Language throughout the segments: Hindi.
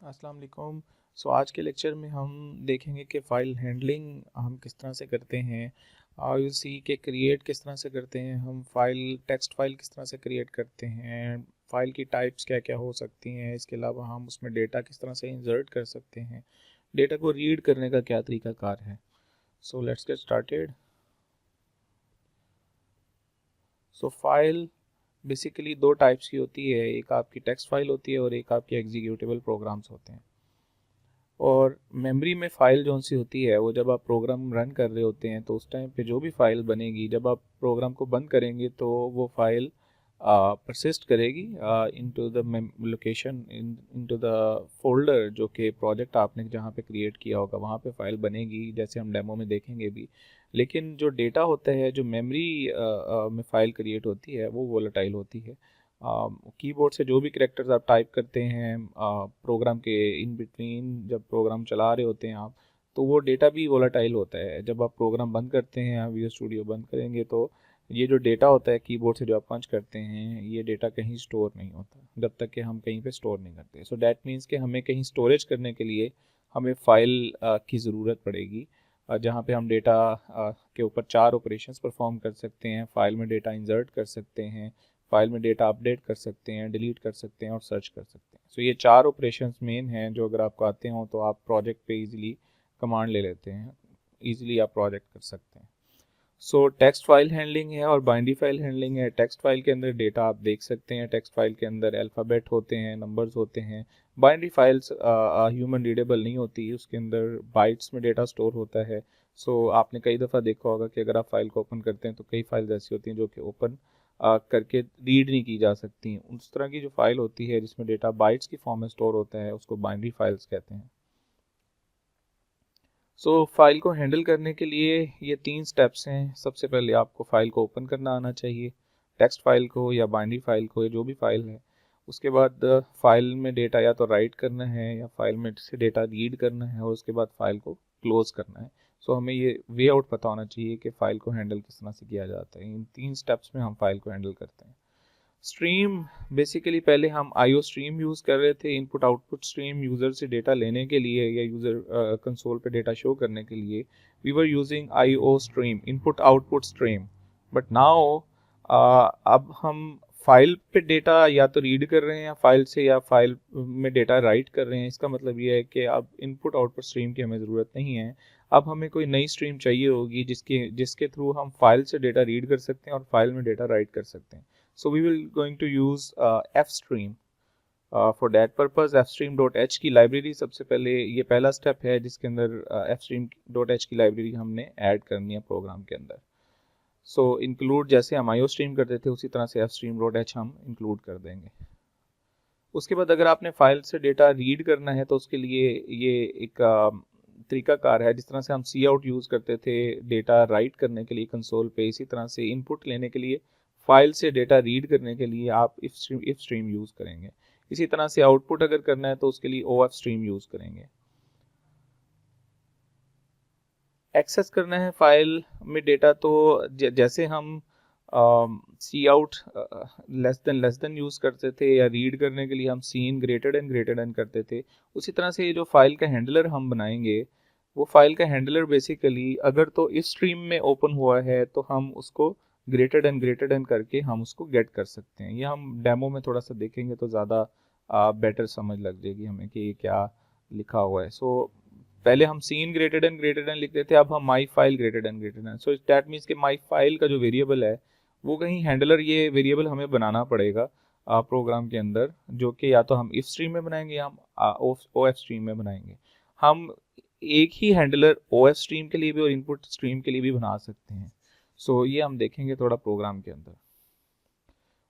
अस्सलाम वालेकुम। आज के लेक्चर में हम देखेंगे कि फ़ाइल हैंडलिंग हम किस तरह से करते हैं। आईओसी के क्रिएट किस तरह से करते हैं, हम टेक्स्ट फाइल किस तरह से क्रिएट करते हैं, फ़ाइल की टाइप्स क्या क्या हो सकती हैं, इसके अलावा हम उसमें डेटा किस तरह से इंसर्ट कर सकते हैं, डेटा को रीड करने का क्या तरीकाकार है। Let's get started. File basically दो टाइप्स की होती है, एक आपकी टेक्स्ट फाइल होती है और एक आपके एग्जीक्यूटेबल प्रोग्राम्स होते हैं। और मेमोरी में फ़ाइल जौन सी होती है वो जब आप प्रोग्राम रन कर रहे होते हैं तो उस टाइम पे जो भी फ़ाइल बनेगी, जब आप प्रोग्राम को बंद करेंगे तो वो फ़ाइल परसिस्ट करेगी into the location, into the folder जो कि प्रोजेक्ट आपने जहाँ पे क्रिएट किया होगा वहाँ पे फ़ाइल बनेगी, जैसे हम डेमो में देखेंगे भी। लेकिन जो डेटा होता है, जो मेमोरी में फ़ाइल क्रिएट होती है वो वोलेटाइल होती है। कीबोर्ड से जो भी कैरेक्टर्स आप टाइप करते हैं प्रोग्राम के इन बिटवीन, जब प्रोग्राम चला रहे होते हैं आप, तो वो डेटा भी वोलेटाइल होता है। जब आप प्रोग्राम बंद करते हैं, आप विजुअल स्टूडियो बंद करेंगे तो ये जो डेटा होता है कीबोर्ड से जो आप पंच करते हैं, ये डेटा कहीं स्टोर नहीं होता जब तक कि हम कहीं पे स्टोर नहीं करते। सो डैट मीन्स कि हमें कहीं स्टोरेज करने के लिए हमें फ़ाइल की ज़रूरत पड़ेगी, जहाँ पे हम डेटा के ऊपर 4 ऑपरेशंस परफॉर्म कर सकते हैं। फ़ाइल में डेटा इंसर्ट कर सकते हैं, फाइल में डेटा अपडेट कर सकते हैं, डिलीट कर सकते हैं और सर्च कर सकते हैं। ये 4 ऑपरेशंस मेन हैं जो अगर आपको आते हों तो आप प्रोजेक्ट पे इजीली कमांड ले लेते हैं, इजीली आप प्रोजेक्ट कर सकते हैं। टेक्स्ट फाइल हैंडलिंग है और बाइनरी फाइल हैंडलिंग है। टेक्स्ट फाइल के अंदर डेटा आप देख सकते हैं, टेक्स्ट फाइल के अंदर अल्फ़ाबेट होते हैं, नंबर्स होते हैं। बाइनरी फाइल्स ह्यूमन रीडेबल नहीं होती, उसके अंदर बाइट्स में डेटा स्टोर होता है। आपने कई दफ़ा देखा होगा कि अगर आप फाइल को ओपन करते हैं तो कई फाइल्स ऐसी होती हैं जो कि ओपन करके रीड नहीं की जा सकती। उस तरह की जो फाइल होती है जिसमें डेटा बाइट्स की फॉर्म में स्टोर होता है उसको बाइनरी फाइल्स कहते हैं। फाइल को हैंडल करने के लिए ये 3 स्टेप्स हैं। सबसे पहले आपको फ़ाइल को ओपन करना आना चाहिए, टेक्स्ट फाइल को या बाइनरी फाइल को, या जो भी फाइल है। उसके बाद फाइल में डेटा या तो राइट करना है या फाइल में से डेटा रीड करना है, और उसके बाद फाइल को क्लोज करना है। हमें ये वे आउट पता होना चाहिए कि फ़ाइल को हैंडल किस तरह से किया जाता है। इन 3 स्टेप्स में हम फाइल को हैंडल करते हैं। स्ट्रीम बेसिकली पहले हम आईओ स्ट्रीम यूज़ कर रहे थे, इनपुट आउटपुट स्ट्रीम, यूज़र से डेटा लेने के लिए या यूज़र कंसोल पे डेटा शो करने के लिए we were using IO stream, input output stream. But now अब हम फाइल पे डेटा या तो रीड कर रहे हैं या फाइल से, या फाइल में डेटा राइट कर रहे हैं। इसका मतलब ये है कि अब इनपुट आउटपुट स्ट्रीम की हमें ज़रूरत नहीं है। अब हमें कोई नई स्ट्रीम चाहिए होगी जिसके जिसके थ्रू हम फाइल से डेटा रीड कर सकते हैं और फाइल में डेटा राइट कर सकते हैं। So we will going to use fstream. For that purpose fstream.h की लाइब्रेरी सबसे पहले, ये पहला स्टेप है जिसके अंदर fstream.h की लाइब्रेरी हमने ऐड करनी है प्रोग्राम के अंदर। इंक्लूड जैसे हम आईओ स्ट्रीम करते थे उसी तरह से fstream.h हम इंक्लूड कर देंगे। उसके बाद अगर आपने फाइल से डेटा रीड करना है तो उसके लिए ये एक तरीकाकार है। जिस तरह से हम सी आउट यूज़ करते थे डेटा राइट करने के लिए कंसोल पे, इसी तरह से इनपुट लेने के लिए, फाइल से डेटा रीड करने के लिए आप इफ स्ट्रीम यूज़ करेंगे। इसी तरह से आउटपुट अगर करना है तो उसके लिए ओ एफ स्ट्रीम यूज़ करेंगे। एक्सेस करना है फाइल में डेटा तो जैसे हम सी आउट लेस देन यूज़ करते थे, या रीड करने के लिए हम सीन ग्रेटर देन करते थे, उसी तरह से ये जो फाइल का हैंडलर हम बनाएंगे, वो फाइल का हैंडलर बेसिकली अगर तो इस स्ट्रीम में ओपन हुआ है तो हम उसको ग्रेटर देन करके हम उसको गेट कर सकते हैं। ये हम डेमो में थोड़ा सा देखेंगे तो ज़्यादा बेटर समझ लग जाएगी हमें कि ये क्या लिखा हुआ है। पहले हम सीन ग्रेटर देन लिखते थे, अब हम my file greater than. So that means कि माई फाइल का जो वेरिएबल है वो कहीं हैंडलर, ये वेरिएबल हमें बनाना पड़ेगा प्रोग्राम के अंदर, जो कि या तो हम इफ स्ट्रीम में बनाएंगे या हम ओ एफ स्ट्रीम में बनाएंगे। हम एक ही हैंडलर ओ एफ स्ट्रीम के लिए भी और इनपुट स्ट्रीम के लिए भी बना सकते हैं। ये हम देखेंगे थोड़ा प्रोग्राम के अंदर।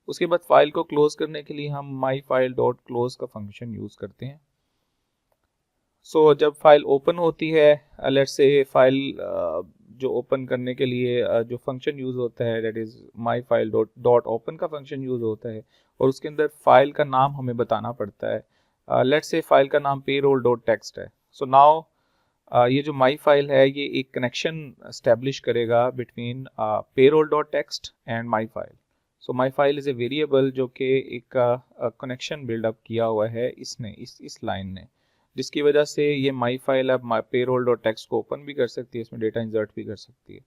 उसके बाद फाइल को क्लोज करने के लिए हम माई फाइल डॉट क्लोज का फंक्शन यूज़ करते हैं। जब फाइल ओपन होती है, लेट्स से फाइल जो ओपन करने के लिए जो फंक्शन यूज़ होता है, that is my file dot open का फंक्शन यूज़ होता है, और उसके अंदर फाइल का नाम हमें बताना पड़ता है। लेट्स से फाइल का नाम पेरोल डॉट टेक्स्ट है। नाउ ये जो माई फाइल है ये एक कनेक्शन स्टैब्लिश करेगा between payroll dot text and my file. So my file is a variable जो कि एक कनेक्शन बिल्डअप किया हुआ है इसने इस लाइन ने, जिसकी वजह से ये माई फाइल अब माई पेरोल डॉट टेक्स्ट को ओपन भी कर सकती है, इसमें डेटा इंसर्ट भी कर सकती है।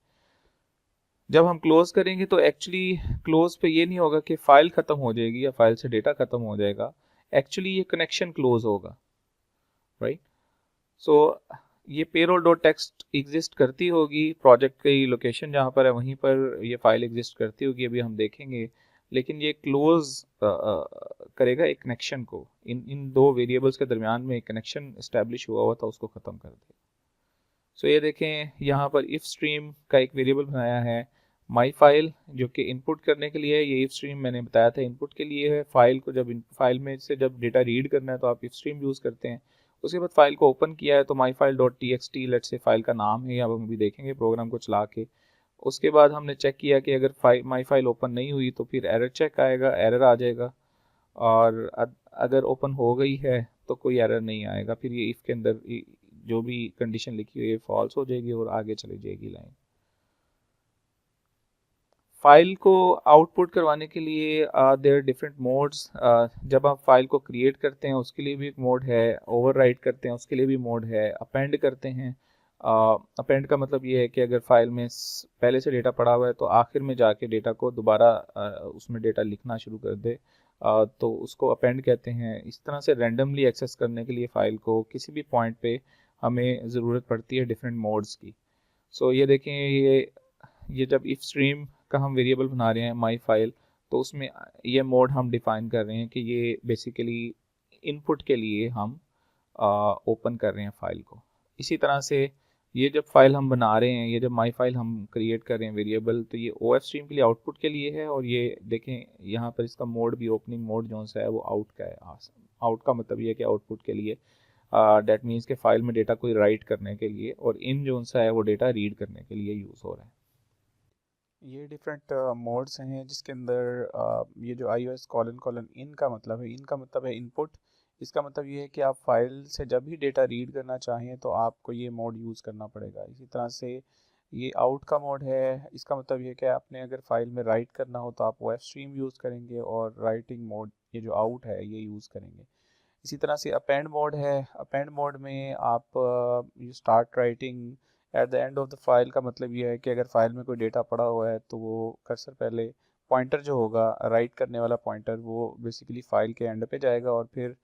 जब हम क्लोज करेंगे तो एक्चुअली क्लोज पे ये नहीं होगा कि फाइल ख़त्म हो जाएगी या फाइल से डेटा ख़त्म हो जाएगा, एक्चुअली ये कनेक्शन क्लोज होगा, राइट। सो ये पेरोल डॉट टेक्स्ट एग्जिस्ट करती होगी, प्रोजेक्ट की लोकेशन जहाँ पर है वहीं पर ये फाइल एग्जिस्ट करती होगी, अभी हम देखेंगे, लेकिन ये क्लोज करेगा एक कनेक्शन को, इन दो वेरिएबल्स के दरमियान में एक कनेक्शन इस्टेब्लिश हुआ था उसको ख़त्म कर देगा। सो ये देखें यहाँ पर इफ स्ट्रीम का एक वेरिएबल बनाया है माई फाइल, जो कि इनपुट करने के लिए है। ये इफ स्ट्रीम मैंने बताया था इनपुट के लिए है, फाइल को जब फाइल में से जब डेटा रीड करना है तो आप इफ स्ट्रीम यूज़ करते हैं। उसके बाद फाइल को ओपन किया है तो my file dot T X T let से फाइल का नाम है, अब हम भी देखेंगे प्रोग्राम को चला के। उसके बाद हमने चेक किया कि अगर माई फाइल ओपन नहीं हुई तो फिर एरर चेक आएगा, एरर आ जाएगा, और अगर ओपन हो गई है तो कोई एरर नहीं आएगा, फिर ये इफ़ के अंदर जो भी कंडीशन लिखी हुई है फॉल्स हो जाएगी और आगे चली जाएगी लाइन। फाइल को आउटपुट करवाने के लिए देयर डिफरेंट मोड्स। जब आप फाइल को क्रिएट करते हैं उसके लिए भी एक मोड है, ओवरराइट करते हैं उसके लिए भी मोड है, अपेंड करते हैं। अपेंड का मतलब ये है कि अगर फाइल में पहले से डेटा पड़ा हुआ है तो आखिर में जाके डेटा को दोबारा उसमें डेटा लिखना शुरू कर दे, तो उसको अपेंड कहते हैं। इस तरह से रैंडमली एक्सेस करने के लिए फ़ाइल को किसी भी पॉइंट पे हमें ज़रूरत पड़ती है डिफरेंट मोड्स की। सो ये देखें, ये जब इफ स्ट्रीम का हम वेरिएबल बना रहे हैं माई फाइल, तो उसमें ये मोड हम डिफ़ाइन कर रहे हैं कि ये बेसिकली इनपुट के लिए हम ओपन कर रहे हैं फाइल को। इसी तरह से ये जब फाइल हम बना रहे हैं, ये जब माई फाइल हम क्रिएट कर रहे हैं वेरिएबल, तो ये ओ एफ स्ट्रीम के लिए आउटपुट के लिए है, और ये देखें यहाँ पर इसका मोड भी ओपनिंग मोड जो सा है वो आउट का है। आउट का मतलब ये है कि आउटपुट के लिए, डेट मीन्स के फाइल में डेटा कोई राइट करने के लिए, और इन जो सा है वो डेटा रीड करने के लिए यूज़ हो रहा है। ये डिफरेंट मोड्स हैं जिसके अंदर ये जो आई ओ एस कॉलन कॉलन इन का मतलब है, इनका मतलब है इनपुट। इसका मतलब ये है कि आप फाइल से जब भी डेटा रीड करना चाहें तो आपको ये मोड यूज़ करना पड़ेगा। इसी तरह से ये आउट का मोड है, इसका मतलब ये है कि आपने अगर फाइल में राइट करना हो तो आप वो एफ स्ट्रीम यूज़ करेंगे, और राइटिंग मोड ये जो आउट है ये यूज़ करेंगे। इसी तरह से अपेंड मोड है, अपेंड मोड में आप you start writing at the end of the file का मतलब ये है कि अगर फाइल में कोई डेटा पड़ा हुआ है तो वो कर्सर पहले पॉइंटर जो होगा राइट करने वाला पॉइंटर वो बेसिकली फाइल के एंड पे जाएगा और फिर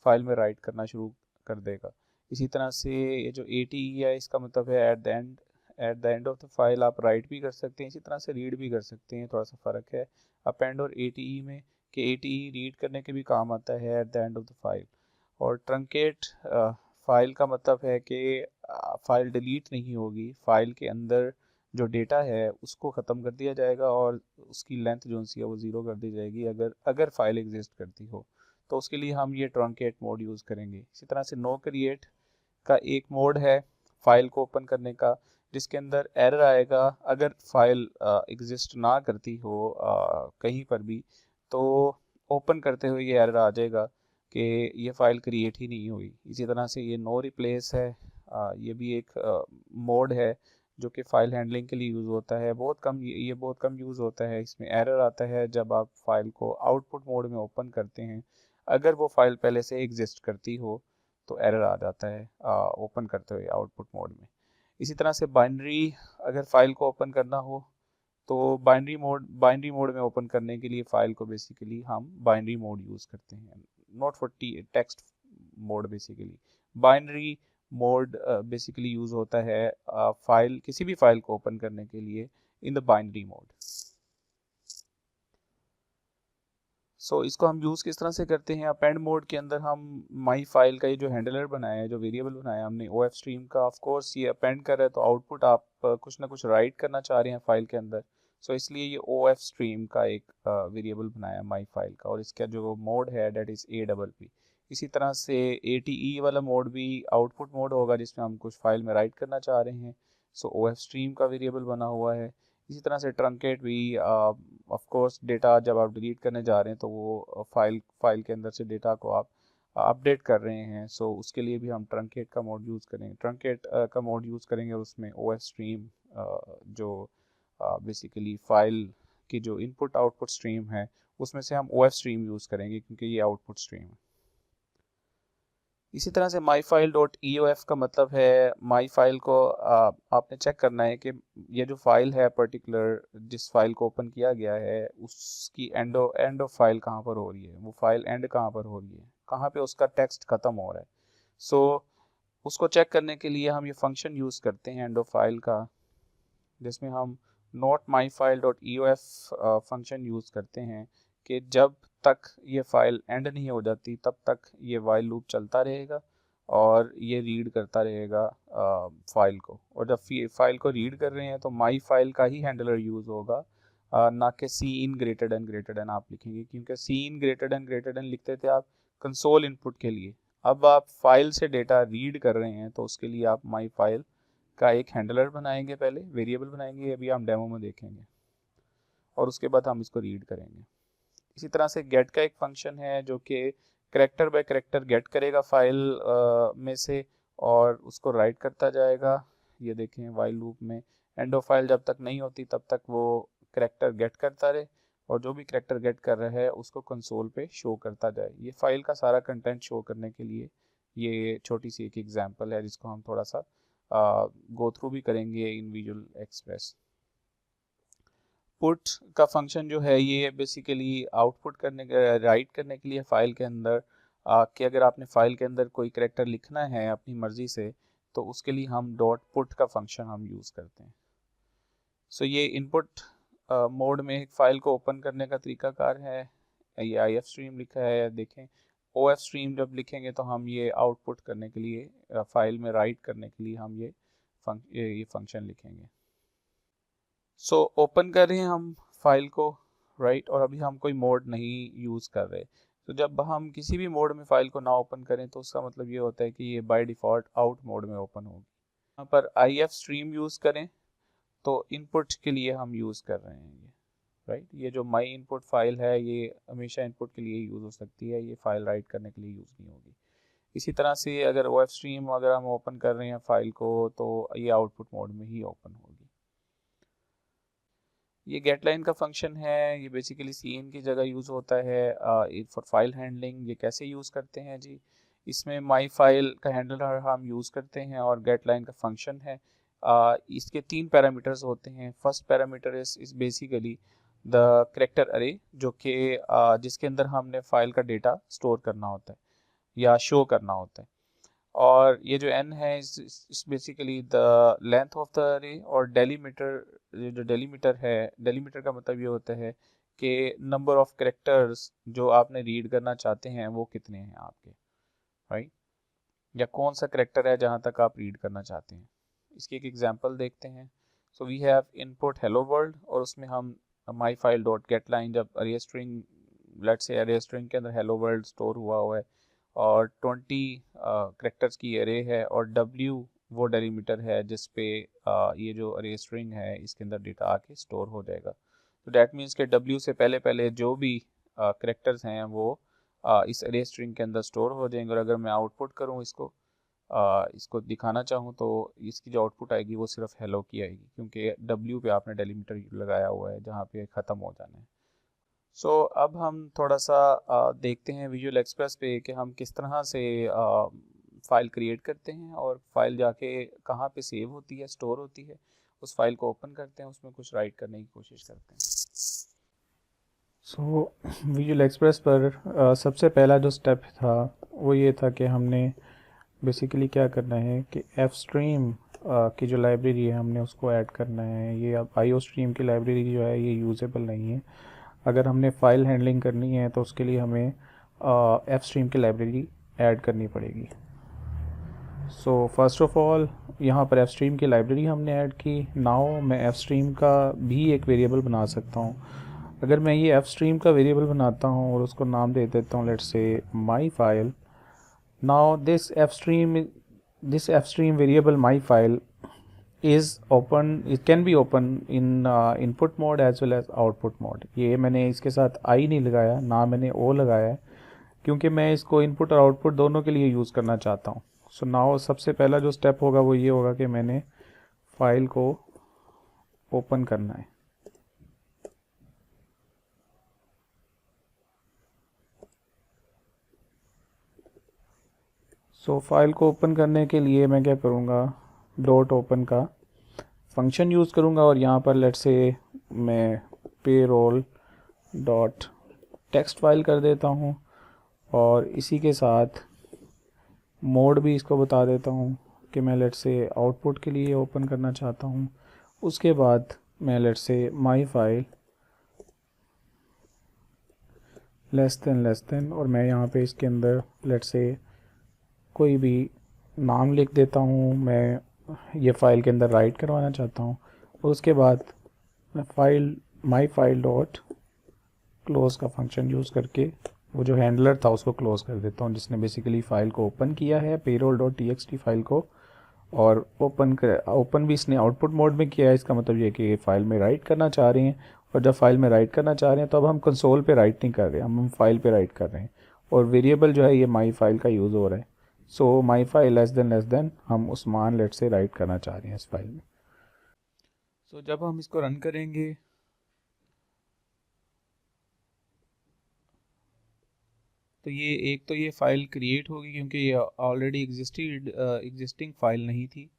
फाइल में राइट करना शुरू कर देगा। इसी तरह से ये जो ए टी ई है इसका मतलब है at the end of the file आप राइट भी कर सकते हैं, इसी तरह से रीड भी कर सकते हैं। थोड़ा सा फ़र्क है अपेंड और ए टी ई में कि ए टी ई रीड करने के भी काम आता है at the end of the file. और ट्रंकेट फाइल का मतलब है कि फाइल डिलीट नहीं होगी, फाइल के अंदर जो डेटा है उसको ख़त्म कर दिया जाएगा और उसकी लेंथ जो सी है वो ज़ीरो कर दी जाएगी अगर अगर फाइल एग्जिस्ट करती हो, तो उसके लिए हम ये ट्रंकेट मोड यूज़ करेंगे। इसी तरह से नो क्रिएट का एक मोड है फाइल को ओपन करने का, जिसके अंदर एरर आएगा अगर फाइल एग्जिस्ट ना करती हो कहीं पर भी, तो ओपन करते हुए ये एरर आ जाएगा कि ये फ़ाइल क्रिएट ही नहीं हुई। इसी तरह से ये नो रिप्लेस है, ये भी एक मोड है जो कि फ़ाइल हैंडलिंग के लिए यूज़ होता है। बहुत कम ये बहुत कम यूज़ होता है। इसमें एरर आता है जब आप फाइल को आउटपुट मोड में ओपन करते हैं, अगर वो फाइल पहले से एग्जिस्ट करती हो तो एरर आ जाता है ओपन करते हुए आउटपुट मोड में। इसी तरह से बाइनरी, अगर फाइल को ओपन करना हो तो बाइनरी मोड में ओपन करने के लिए फ़ाइल को बेसिकली हम बाइनरी मोड यूज़ करते हैं, not for text mode. Basically binary mode basically use होता है फाइल किसी भी फाइल को ओपन करने के लिए इन द बाइनरी मोड। सो इसको हम यूज़ किस तरह से करते हैं, अपेंड मोड के अंदर हम माई फाइल का ये जो हैंडलर बनाया है, जो वेरिएबल बनाया हमने ओ एफ स्ट्रीम का, ऑफ कोर्स ये अपेंड कर रहा है तो आउटपुट आप कुछ ना कुछ राइट करना चाह रहे हैं फाइल के अंदर। सो इसलिए ये ओ एफ स्ट्रीम का एक वेरिएबल बनाया माई फाइल का, और इसका जो मोड है that is A double P. इसी तरह से ए टी ई वाला मोड भी आउटपुट मोड होगा जिसमें हम कुछ फाइल में राइट करना चाह रहे हैं। सो ओ एफ स्ट्रीम का वेरिएबल बना हुआ है। इसी तरह से ट्रंकेट भी, ऑफ कोर्स डेटा जब आप डिलीट करने जा रहे हैं तो वो फाइल के अंदर से डेटा को आप अपडेट कर रहे हैं, सो उसके लिए भी हम ट्रंकेट का मोड यूज़ करेंगे। ट्रंकेट का मोड यूज़ करेंगे और उसमें ओ एफ स्ट्रीम जो बेसिकली फ़ाइल की जो इनपुट आउटपुट स्ट्रीम है उसमें से हम OF स्ट्रीम यूज़ करेंगे क्योंकि ये आउटपुट स्ट्रीम है। इसी तरह से myfile.eof का मतलब है माई फाइल को आपने चेक करना है कि ये जो फाइल है पर्टिकुलर जिस फाइल को ओपन किया गया है उसकी एंड ऑफ फाइल कहाँ पर हो रही है, वो फाइल एंड कहाँ पर हो रही है, कहाँ पे उसका टेक्स्ट ख़त्म हो रहा है। सो उसको चेक करने के लिए हम ये फंक्शन यूज़ करते हैं एंड ऑफ फाइल का, जिसमें हम नोट myfile.eof फंक्शन यूज़ करते हैं कि जब तक ये फाइल एंड नहीं हो जाती तब तक ये वाइल लूप चलता रहेगा और ये रीड करता रहेगा फाइल को। और जब फाइल को रीड कर रहे हैं तो माई फाइल का ही हैंडलर यूज़ होगा, ना कि सी इन ग्रेटर देन आप लिखेंगे, क्योंकि सी इन ग्रेटर देन लिखते थे आप कंसोल इनपुट के लिए। अब आप फाइल से डेटा रीड कर रहे हैं तो उसके लिए आप माई फाइल का एक हैंडलर बनाएंगे, पहले वेरिएबल बनाएंगे, अभी हम डेमो में देखेंगे, और उसके बाद हम इसको रीड करेंगे। इसी तरह से गेट का एक फंक्शन है जो कि करेक्टर बाय करेक्टर गेट करेगा फाइल में से और उसको राइट करता जाएगा। ये देखें वाइल लूप में एंड ऑफ फाइल जब तक नहीं होती तब तक वो करेक्टर गेट करता रहे और जो भी करेक्टर गेट कर रहा है उसको कंसोल पे शो करता जाए। ये फाइल का सारा कंटेंट शो करने के लिए ये छोटी सी एक एग्जांपल है जिसको हम थोड़ा सा गो थ्रू भी करेंगे इन विजुअल एक्सप्रेस। पुट का फंक्शन जो है ये बेसिकली आउटपुट करने के राइट करने के लिए फाइल के अंदर कि अगर आपने फाइल के अंदर कोई करेक्टर लिखना है अपनी मर्ज़ी से तो उसके लिए हम डॉट पुट का फंक्शन हम यूज़ करते हैं। सो ये इनपुट मोड में एक फ़ाइल को ओपन करने का तरीकाकार है। ये IF स्ट्रीम लिखा है, देखें OF स्ट्रीम जब लिखेंगे तो हम ये आउटपुट करने के लिए फाइल में राइट करने के लिए हम ये फंक्शन लिखेंगे। सो ओपन कर रहे हैं हम फाइल को राइट, और अभी हम कोई मोड नहीं यूज़ कर रहे। तो जब हम किसी भी मोड में फ़ाइल को ना ओपन करें तो उसका मतलब ये होता है कि ये बाय डिफ़ॉल्ट आउट मोड में ओपन होगी। यहाँ पर IF स्ट्रीम यूज़ करें तो इनपुट के लिए हम यूज़ कर रहे हैं ये राइट। ये जो माई इनपुट फाइल है ये हमेशा इनपुट के लिए यूज़ हो सकती है, ये फाइल राइट करने के लिए यूज़ नहीं होगी। इसी तरह से अगर OF स्ट्रीम अगर हम ओपन कर रहे हैं फाइल को तो ये आउटपुट मोड में ही ओपन होगी। ये गेट लाइन का फंक्शन है, ये बेसिकली सीन की जगह यूज़ होता है फॉर फाइल हैंडलिंग। ये कैसे यूज़ करते हैं जी, इसमें माई फाइल का हैंडलर हम यूज़ करते हैं और गेट लाइन का फंक्शन है। इसके 3 पैरामीटर्स होते हैं। First parameter is basically the character अरे, जो कि जिसके अंदर हमने फाइल का डेटा स्टोर करना होता है या शो करना होता है। और ये जो n है इस basically the length of the अरे, और डेलीमीटर, जो डेलीमीटर है, डेलीमीटर का मतलब ये होता है कि नंबर ऑफ करेक्टर्स जो आपने रीड करना चाहते हैं वो कितने हैं आपके राइट, या कौन सा करेक्टर है जहाँ तक आप रीड करना चाहते हैं। इसकी एक एग्जांपल देखते हैं। So we have input hello world और उसमें हम my file dot get line, जब अरे स्ट्रिंग, लेट्स से अरे स्ट्रिंग के अंदर हेलो वर्ल्ड स्टोर हुआ है और 20 करेक्टर्स की अरे है और W वो डेलीमीटर है जिस पे ये जो अरे स्ट्रिंग है इसके अंदर डेटा आके स्टोर हो जाएगा। तो डैट मीन्स के W से पहले पहले जो भी करेक्टर्स हैं वो इस अरे स्ट्रिंग के अंदर स्टोर हो जाएंगे। और अगर मैं आउटपुट करूँ इसको दिखाना चाहूँ तो इसकी जो आउटपुट आएगी वो सिर्फ हेलो की आएगी, क्योंकि W पे आपने डेलीमीटर लगाया हुआ है जहाँ पे ख़त्म हो जाना है। सो अब हम थोड़ा सा देखते हैं विजुअल एक्सप्रेस पे कि हम किस तरह से फ़ाइल क्रिएट करते हैं और फाइल जाके कहाँ पे सेव होती है, स्टोर होती है। उस फाइल को ओपन करते हैं, उसमें कुछ राइट करने की कोशिश करते हैं। सो विजुअल एक्सप्रेस पर सबसे पहला जो स्टेप था वो ये था कि हमने बेसिकली क्या करना है कि एफ स्ट्रीम की जो लाइब्रेरी है हमने उसको ऐड करना है। ये अब IO स्ट्रीम की लाइब्रेरी जो है ये यूज़ेबल नहीं है। अगर हमने फ़ाइल हैंडलिंग करनी है तो उसके लिए हमें एफ स्ट्रीम की लाइब्रेरी ऐड करनी पड़ेगी। सो फर्स्ट ऑफ ऑल यहाँ पर एफ स्ट्रीम की लाइब्रेरी हमने ऐड की। नाउ मैं एफ स्ट्रीम का भी एक वेरिएबल बना सकता हूँ। अगर मैं ये एफ स्ट्रीम का वेरिएबल बनाता हूँ और उसको नाम दे देता हूँ let's say my file. Now this F stream variable my file is open, it can be open in input mode as well as output mode। ये मैंने इसके साथ I नहीं लगाया, ना मैंने O लगाया है, क्योंकि मैं इसको इनपुट और आउटपुट दोनों के लिए यूज़ करना चाहता हूँ। सो नाउ सबसे पहला जो स्टेप होगा वो ये होगा कि मैंने फाइल को ओपन करना है। सो फाइल को ओपन करने के लिए मैं क्या करूँगा, डॉट ओपन का फंक्शन यूज़ करूँगा और यहाँ पर लेट्स से मैं पेरोल डॉट टेक्स्ट फाइल कर देता हूँ और इसी के साथ मोड भी इसको बता देता हूँ कि मैं लेट्स से आउटपुट के लिए ओपन करना चाहता हूँ। उसके बाद मैं let's say my file less than और मैं यहाँ पे इसके अंदर लेट्स से कोई भी नाम लिख देता हूँ, मैं ये फ़ाइल के अंदर राइट करवाना चाहता हूँ। और उसके बाद मैं माई फाइल डॉट क्लोज़ का फंक्शन यूज़ करके वो जो हैंडलर था उसको क्लोज़ कर देता हूँ, जिसने बेसिकली फ़ाइल को ओपन किया है, पेरोल डॉट टी फाइल को। और ओपन भी इसने आउटपुट मोड में किया है। इसका मतलब ये कि फ़ाइल में राइट करना चाह रहे हैं, और जब फाइल में राइट करना चाह रहे हैं तो अब हम कंसोल पे राइट नहीं कर रहे हैं, हम फाइल पे राइट कर रहे हैं। और वेरिएबल जो है ये माई फाइल का यूज़ हो रहा है। सो माई फाइल लेस देन हम उस मान लेट से राइट करना चाह रहे हैं इस फाइल में। सो जब हम इसको रन करेंगे तो ये फ़ाइल क्रिएट होगी, क्योंकि ये ऑलरेडी एग्जिस्टिंग फ़ाइल नहीं थी।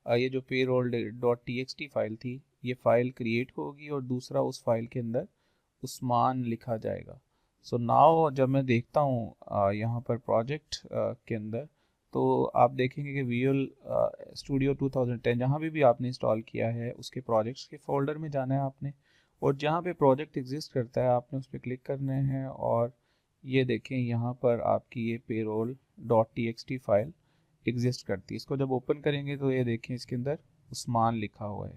ये जो पेरोल डॉट टी फाइल थी ये फ़ाइल क्रिएट होगी और दूसरा उस फाइल के अंदर उस्मान लिखा जाएगा। सो नाउ जब मैं देखता हूँ यहाँ पर प्रोजेक्ट के अंदर, तो आप देखेंगे कि विजुअल स्टूडियो 2010 जहाँ भी आपने इंस्टॉल किया है उसके प्रोजेक्ट्स के फोल्डर में जाना है आपने, और जहाँ पे प्रोजेक्ट एग्जिस्ट करता है आपने उस पर क्लिक करने हैं। और ये देखें यहाँ पर आपकी ये payroll dot T file exist करती है। इसको जब ओपन करेंगे तो ये देखें इसके अंदर उस्मान लिखा हुआ है।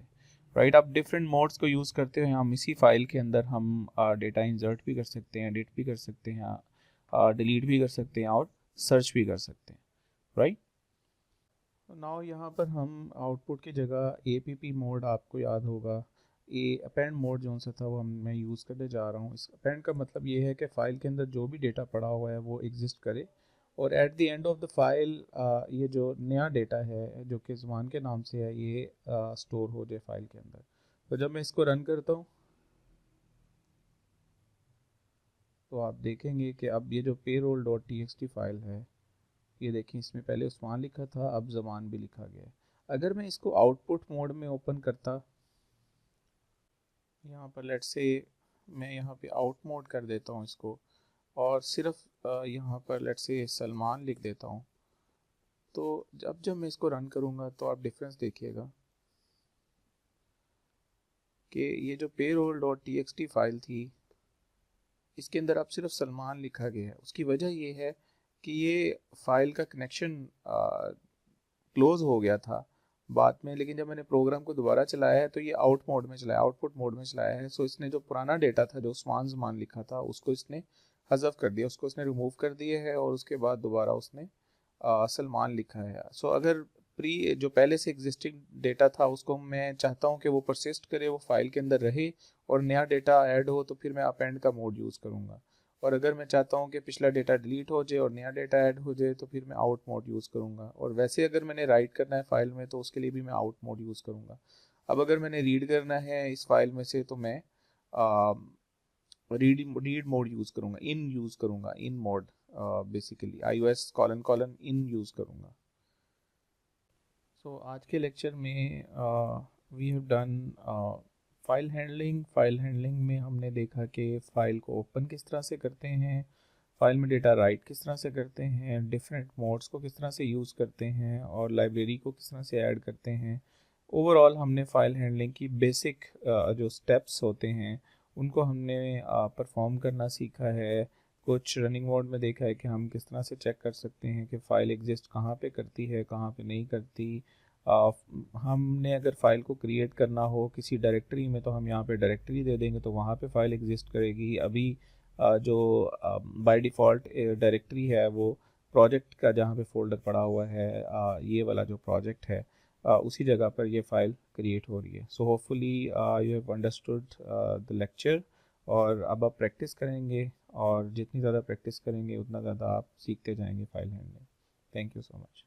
राइट, आप डिफरेंट मोड्स को यूज़ करते हुए हम इसी फाइल के अंदर हम डेटा इंसर्ट भी कर सकते हैं, एडिट भी कर सकते हैं, डिलीट भी कर सकते हैं और सर्च भी कर सकते हैं। राइट, नाउ यहाँ पर हम आउटपुट की जगह APP मोड, आपको याद होगा ये अपेंड मोड जो सा था वो मैं यूज़ करने जा रहा हूँ। इस अपेंड का मतलब ये है कि फ़ाइल के अंदर जो भी डेटा पड़ा हुआ है वो एग्जिस्ट करे, और at the end of the file ये जो नया डेटा है जो कि ज़ुबान के नाम से है ये स्टोर हो जाए फाइल के अंदर। तो जब मैं इसको रन करता हूँ तो आप देखेंगे कि अब ये जो पेरोल डॉट टी फाइल है, ये देखें इसमें पहले उस्मान लिखा था, अब ज़बान भी लिखा गया है। अगर मैं इसको आउटपुट मोड में ओपन करता, यहाँ पर लेट्स से मैं यहाँ पे आउट मोड कर देता हूँ इसको, और सिर्फ यहाँ पर लेट्स से सलमान लिख देता हूँ, तो जब मैं इसको रन करूँगा तो आप डिफरेंस देखिएगा कि ये जो पेरोल डॉट टी फाइल थी इसके अंदर अब सिर्फ सलमान लिखा गया है। उसकी वजह ये है कि ये फाइल का कनेक्शन क्लोज हो गया था बाद में, लेकिन जब मैंने प्रोग्राम को दोबारा चलाया है तो ये आउटपुट मोड में चलाया है। सो इसने जो पुराना डेटा था जो उस्मान ज़मान लिखा था उसको इसने हज़फ कर दिया, उसको इसने रिमूव कर दिए है, और उसके बाद दोबारा उसने सलमान लिखा है। सो अगर जो पहले से एग्जिस्टिंग डेटा था उसको मैं चाहता हूँ कि वो परसिस्ट करे, वो फाइल के अंदर रहे और नया डेटा ऐड हो, तो फिर मैं अपेंड का मोड यूज़ करूँगा। और अगर मैं चाहता हूँ कि पिछला डेटा डिलीट हो जाए और नया डेटा ऐड हो जाए तो फिर मैं आउट मोड यूज़ करूँगा। और वैसे अगर मैंने राइट करना है फाइल में तो उसके लिए भी मैं आउट मोड यूज़ करूँगा। अब अगर मैंने रीड करना है इस फाइल में से तो मैं रीड मोड यूज़ करूँगा, in mode, basically iOS colon in use करूँगा। सो आज के लेक्चर में we have done file handling में हमने देखा कि फ़ाइल को ओपन किस तरह से करते हैं, फाइल में डेटा राइट किस तरह से करते हैं, डिफरेंट मोड्स को किस तरह से यूज़ करते हैं, और लाइब्रेरी को किस तरह से ऐड करते हैं। ओवरऑल हमने फ़ाइल हैंडलिंग की बेसिक जो स्टेप्स होते हैं उनको हमने परफॉर्म करना सीखा है। कुछ रनिंग मोड में देखा है कि हम किस तरह से चेक कर सकते हैं कि फ़ाइल एग्जिस्ट कहाँ पे करती है, कहाँ पे नहीं करती। आ, हमने अगर फ़ाइल को क्रिएट करना हो किसी डायरेक्टरी में तो हम यहाँ पे डायरेक्टरी दे देंगे तो वहाँ पे फ़ाइल एग्जिस्ट करेगी। अभी जो बाय डिफ़ॉल्ट डायरेक्टरी है वो प्रोजेक्ट का जहाँ पे फ़ोल्डर पड़ा हुआ है, ये वाला जो प्रोजेक्ट है उसी जगह पर ये फ़ाइल क्रिएट हो रही है। So hopefully you have understood the lecture, और अब आप प्रैक्टिस करेंगे, और जितनी ज़्यादा प्रैक्टिस करेंगे उतना ज़्यादा आप सीखते जाएंगे file handling. Thank you so much.